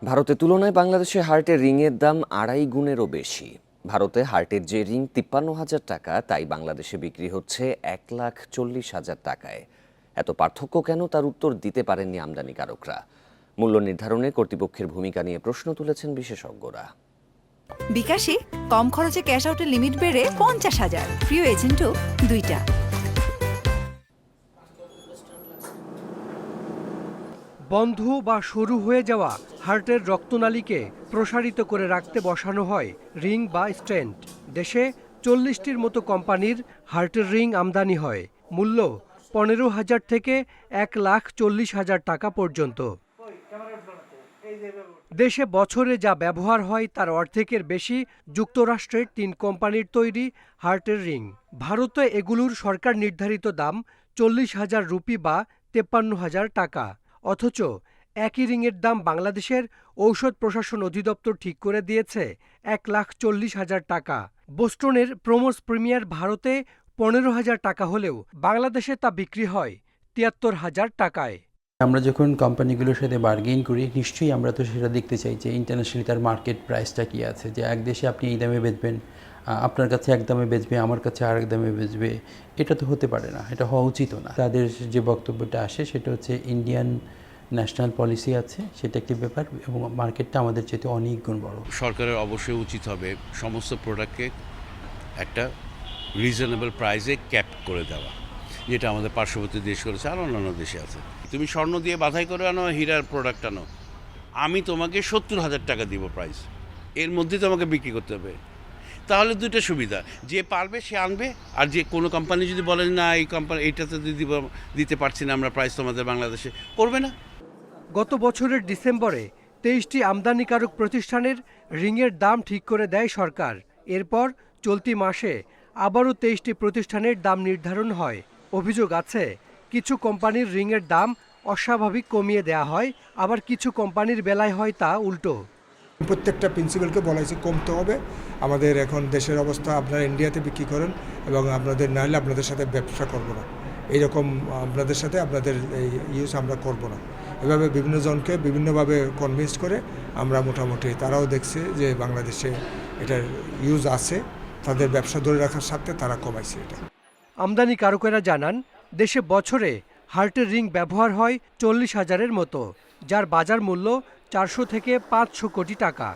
ভারতের তুলনায় বাংলাদেশে হার্টের রিংয়ের দাম 2.5 গুণেরও বেশি। ভারতে হার্টের যে রিং 53,000 টাকা, তাই বাংলাদেশে বিক্রি হচ্ছে 1,40,000 টাকায়। এত পার্থক্য কেন, তার উত্তর দিতে পারেননি আমদানিকারকরা। মূল্য নির্ধারণে কর্তৃপক্ষের ভূমিকা নিয়ে প্রশ্ন তুলেছেন বিশেষজ্ঞরা। বিকাশে কম খরচে ক্যাশ আউটের লিমিট বেড়ে 50,000, প্রিয় এজেন্টও 2টা। বন্ধ বা সরু হয়ে যাওয়া হার্টের রক্তনালীকে প্রসারিত করে রাখতে বসানো হয় রিং বা স্টেন্ট। দেশে 40টির মতো কোম্পানির হার্টের রিং আমদানি হয়। মূল্য 15,000 থেকে 1,40,000 টাকা পর্যন্ত। দেশে বছরে যা ব্যবহার হয় তার অর্ধেকের বেশি যুক্তরাষ্ট্রের 3 কোম্পানির তৈরি হার্টের রিং। ভারতে এগুলোর সরকার নির্ধারিত দাম 40,000 রুপি বা 53,000 টাকা। অথচ একই রিংয়ের দাম বাংলাদেশের ঔষধ প্রশাসন অধিদপ্তর ঠিক করে দিয়েছে 1,40,000 টাকা। বোস্টনের প্রোমোস প্রিমিয়ার ভারতে 15,000 টাকা হলেও বাংলাদেশে তা বিক্রি হয় 73,000 টাকায়। আমরা যখন কোম্পানিগুলোর সাথে বার্গেইন করি, নিশ্চয়ই আমরা তো সেটা দেখতে চাই যে ইন্টারন্যাশনালি তার মার্কেট প্রাইসটা কী আছে, যে এক দেশে আপনি এই দামে বেচবেন, আপনার কাছে এক দামে বেচবে, আমার কাছে আরেক দামে বেচবে, এটা তো হতে পারে না, এটা হওয়া উচিতও না। তাদের যে বক্তব্যটা আসে সেটা হচ্ছে ইন্ডিয়ান ন্যাশনাল পলিসি আছে, সেটা একটি ব্যাপার, এবং মার্কেটটা আমাদের চেয়ে অনেক গুণ বড়। সরকারের অবশ্যই উচিত হবে সমস্ত প্রোডাক্টকে একটা রিজনেবল প্রাইসে ক্যাপ করে দেওয়া, যেটা আমাদের পার্শ্ববর্তী দেশ করেছে আর অন্যান্য দেশে আছে। তুমি স্বর্ণ দিয়ে বাধাই করে আনো, হীরার প্রোডাক্ট আনো, আমি তোমাকে 70,000 টাকা দিব প্রাইস, এর মধ্যে তোমাকে বিক্রি করতে হবে। তাহলে দুইটা সুবিধা, যে পারবে সে আনবে, আর যে কোনো কোম্পানি যদি বলেন না এই কোম্পানি এইটাতে দিতে পারছি না আমরা প্রাইস, তোমাদের বাংলাদেশে করবে না। গত বছরের ডিসেম্বরে 23টি আমদানিকারক প্রতিষ্ঠানের রিংয়ের দাম ঠিক করে দেয় সরকার। এরপর চলতি মাসে আবারও 23টি প্রতিষ্ঠানের দাম নির্ধারণ হয়। অভিযোগ আছে, কিছু কোম্পানির রিংয়ের দাম অস্বাভাবিক কমিয়ে দেয়া হয়, আবার কিছু কোম্পানির বেলায় হয় তা উল্টো। প্রত্যেকটা প্রিন্সিপালকে বলা হয়েছে কমতে হবে, আমাদের এখন দেশের অবস্থা, আপনারা ইন্ডিয়াতে বিক্রি করেন এবং আপনাদের না হলে আপনাদের সাথে ব্যবসা করব না, এইরকম আপনাদের সাথে আপনাদের এই ইউজ আমরা করব না। এভাবে বিভিন্ন জনকে বিভিন্নভাবে কনভিন্স করে আমরা মোটামুটি, তারাও দেখছে যে বাংলাদেশে এটার ইউজ আছে, তাদের ব্যবসা ধরে রাখার সাথে তারা কমাইছে এটা। আমদানিকারকেরা জানান, দেশে বছরে হার্টের রিং ব্যবহার হয় 40,000-এর মতো, যার বাজার মূল্য 400 থেকে 500 কোটি টাকা।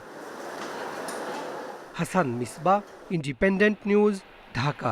Hasan Misbah, independent news, Dhaka.